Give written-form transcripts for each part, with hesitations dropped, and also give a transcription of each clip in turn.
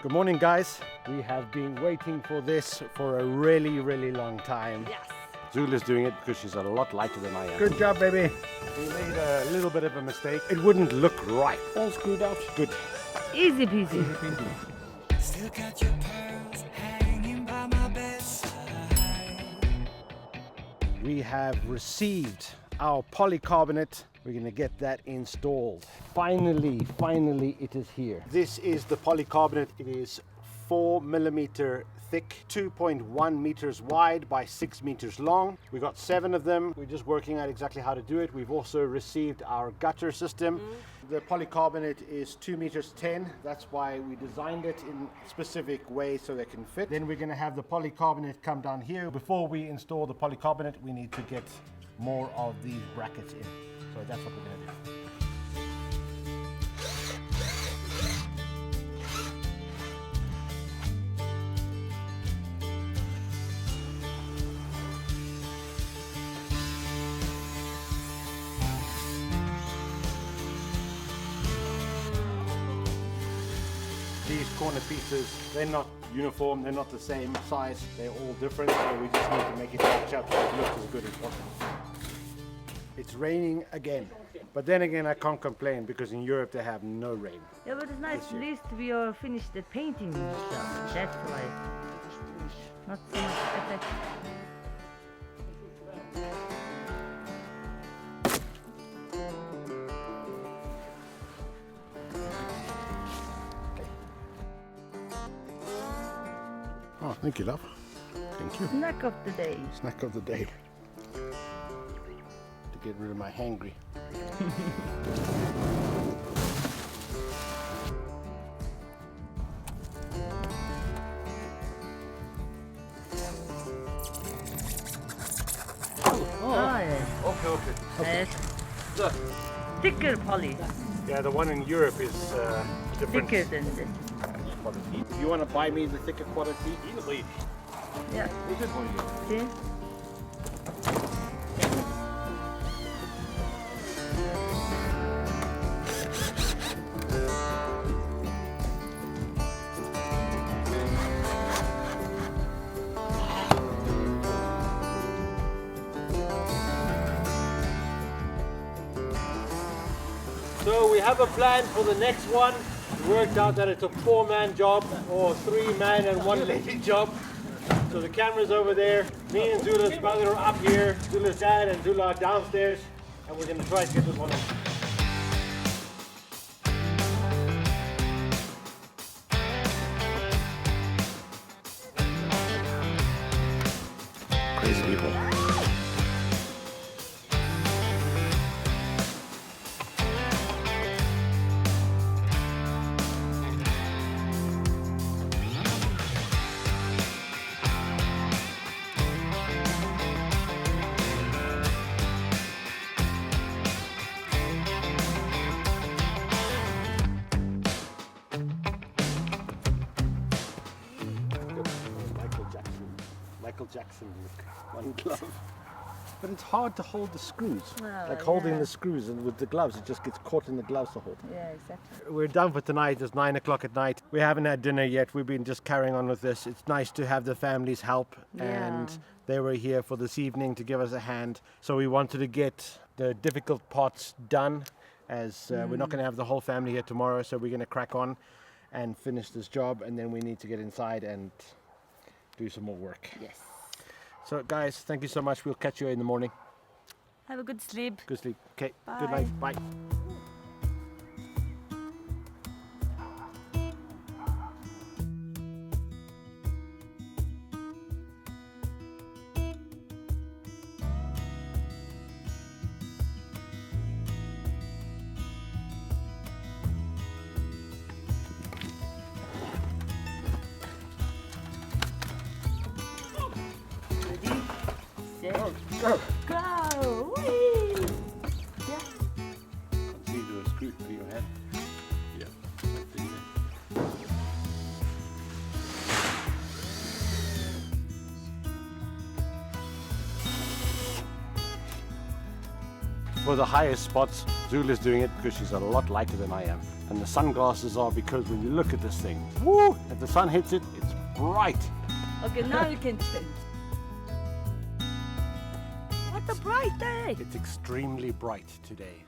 Good morning, guys. We have been waiting for this for a really long time. Yes. Zula's doing it because she's a lot lighter than I am. Good job, baby. We made a little bit of a mistake. It wouldn't look right. All screwed out. Good. Easy peasy. Still got your pearls hanging by my bedside. We have received our polycarbonate. We're going to get that installed. Finally it is here. This is the polycarbonate. It is 4 millimeter thick, 2.1 meters wide by 6 meters long. We got 7 of them. We're just working out exactly how to do it. We've also received our gutter system. The polycarbonate is 2 meters 10. That's why we designed it in a specific way so they can fit. Then we're going to have the polycarbonate come down here. Before we install the polycarbonate, we need to get more of these brackets in. So that's what we're going to do. These corner pieces, they're not uniform, they're not the same size, they're all different, so we just need to make it match up so it looks as good as possible. It's raining again, but then again I can't complain because in Europe they have no rain. Yeah, but it's nice. This At year. least we are finished the painting stuff. That's why. Not so much effect. Oh, thank you, love. Thank you. Snack of the day. Snack of the day. To get rid of my hangry. Oh, yeah. Okay. Yes. Thicker poly. Yeah, the one in Europe is different. Thicker than this. Quality. If you want to buy me the thicker quality, easily. Yeah. See? So we have a plan for the next one. We worked out that it's a 4-man job or 3-man and 1 lady job. So the camera's over there. Me and Zula's brother are up here. Zula's dad and Zula are downstairs. And we're going to try to get this one up. Crazy people. Michael Jackson look. One glove. But it's hard to hold the screws. Well, Like holding yeah. the screws, and with the gloves it just gets caught in the gloves the whole time. Yeah, exactly. We're done for tonight. It's 9 o'clock at night. We haven't had dinner yet. We've been just carrying on with this. It's nice to have the family's help, and Yeah. they were here for this evening to give us a hand. So we wanted to get the difficult parts done, as we're not going to have the whole family here tomorrow. So we're going to crack on and finish this job, and then we need to get inside and do some more work. Yes. So guys, thank you so much. We'll catch you in the morning. Have a good sleep. Good sleep. Okay. Bye. Good night. Bye. Ready? Set. Go. Go! Whee! Yeah. See the screw in your head. for the highest spots, Zula's doing it because she's a lot lighter than I am. And the sunglasses are because when you look at this thing, woo, if the sun hits it, it's bright. Okay, now you can change. What a bright day! It's extremely bright today.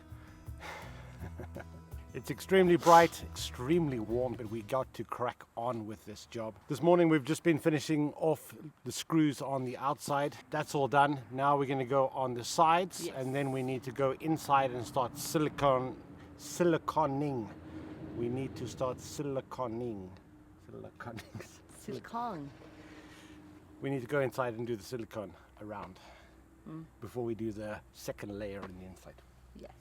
It's extremely bright, extremely warm, but we got to crack on with this job. This morning we've just been finishing off the screws on the outside. That's all done. Now we're going to go on the sides, Yes. and then we need to go inside and start siliconing. We need to start siliconing. Silicone. We need to go inside and do the silicone around before we do the second layer on the inside. Yes.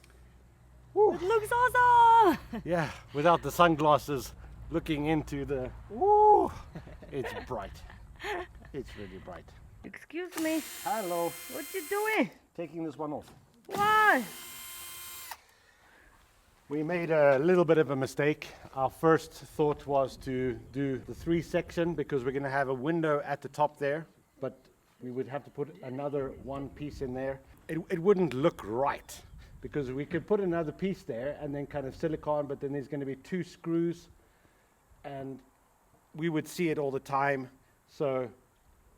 Woo. It looks awesome! Yeah, without the sunglasses, looking into the, woo, it's bright. It's really bright. Excuse me, Hello, what you doing? taking this one off. Why? We made a little bit of a mistake. Our first thought was to do the 3 section because we're going to have a window at the top there, but we would have to put another one piece in there. It wouldn't look right because we could put another piece there and then kind of silicone, but then there's going to be 2 screws and we would see it all the time. So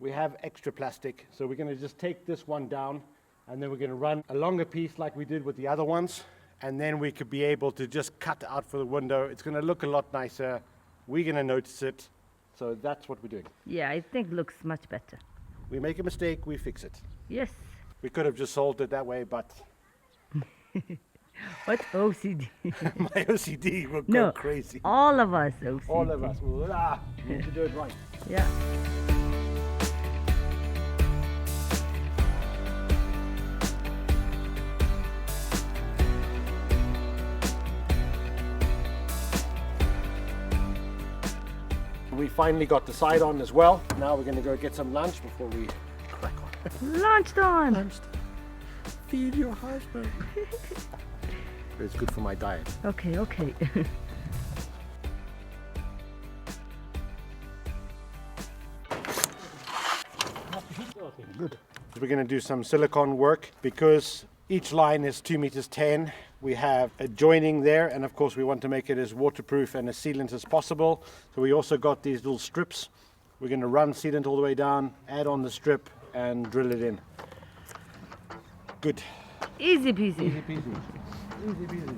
we have extra plastic. So we're going to just take this one down and then we're going to run a longer piece like we did with the other ones. And then we could be able to just cut out for the window. It's going to look a lot nicer. We're going to notice it. So that's what we're doing. Yeah, I think looks much better. We make a mistake, we fix it. Yes. We could have just solved it that way, but What OCD? my OCD will go No, crazy. all of us OCD. All of us. We need to do it right. Yeah. We finally got the side on as well. Now we're going to go get some lunch before we crack on. Lunchtime. Feed your husband. It's good for my diet. Okay, okay. Good. We're going to do some silicone work because each line is 2 meters 10. We have a joining there, and of course we want to make it as waterproof and as sealant as possible. So we also got these little strips. We're going to run sealant all the way down, add on the strip, and drill it in. Good. Easy peasy. Easy peasy. Easy peasy.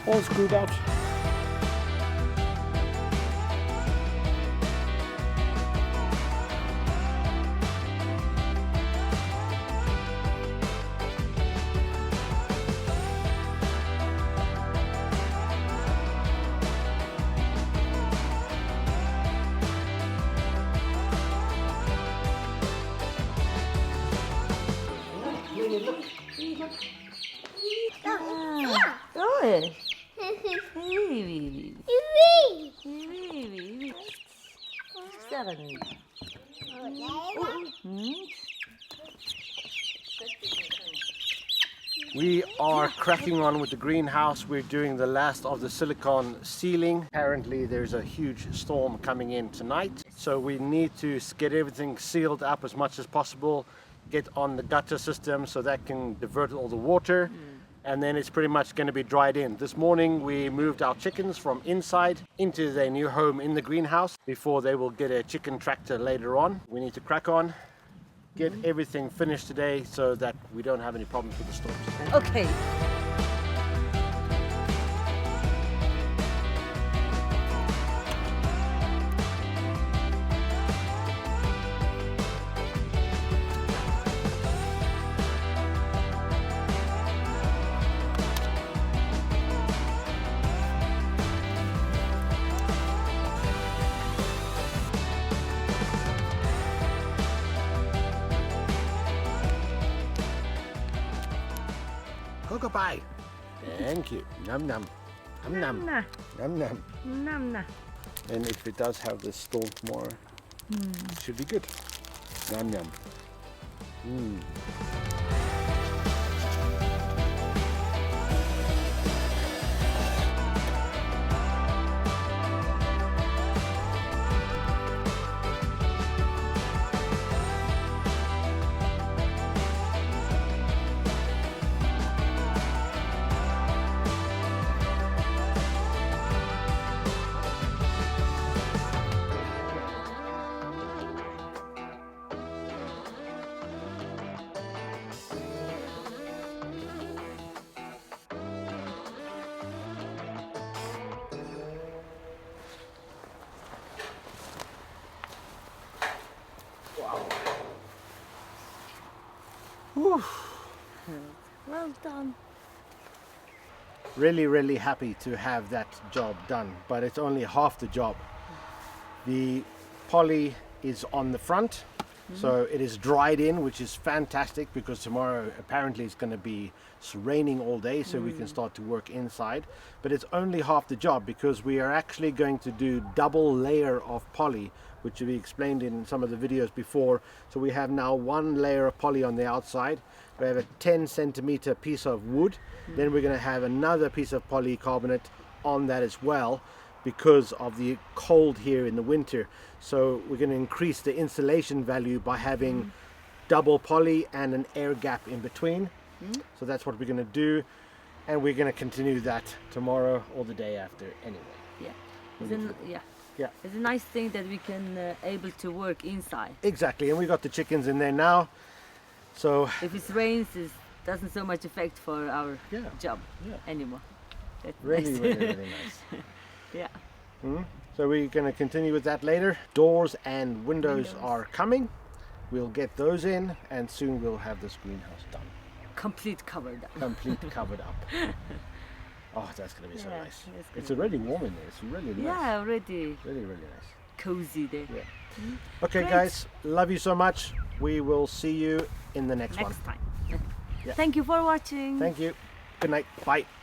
All screwed out. Good. We are cracking on with the greenhouse. We're doing the last of the silicone sealing. Apparently there's a huge storm coming in tonight, so we need to get everything sealed up as much as possible, get on the gutter system so that can divert all the water, and then it's pretty much going to be dried in. This morning we moved our chickens from inside into their new home in the greenhouse before they will get a chicken tractor later on. We need to crack on, get everything finished today so that we don't have any problems with the storms. Okay. Goodbye. Thank you. Num num. Num num. Nah. Num num. Nam na. And if it does have this storm tomorrow, it should be good. Num num. Well done. Really happy to have that job done, but it's only half the job. The poly is on the front, so it is dried in, which is fantastic because tomorrow apparently it's going to be raining all day, so we can start to work inside. But it's only half the job because we are actually going to do double layer of poly, which we explained in some of the videos before. So we have now one layer of poly on the outside. We have a 10 centimeter piece of wood. Then we're going to have another piece of polycarbonate on that as well, because of the cold here in the winter. So we're going to increase the insulation value by having double poly and an air gap in between. So that's what we're going to do, and we're going to continue that tomorrow or the day after anyway. Yeah. Yeah. It's a nice thing that we can able to work inside. Exactly, and we got the chickens in there now, so If it rains, it doesn't so much affect for our Yeah. job Yeah. anymore. That's really nice. really nice. Yeah. So we're going to continue with that later. Doors and windows are coming. We'll get those in, and soon we'll have this greenhouse done. Complete covered. Complete covered up. Oh, that's going to be so Yeah, nice. it's It's gonna already warm in there. It's really nice. Yeah, already Really nice. cozy there. Yeah. Okay, Great. guys, love you so much. We will see you in the next one. Next time. Yeah. Thank you for watching. Thank you. Good night. Bye.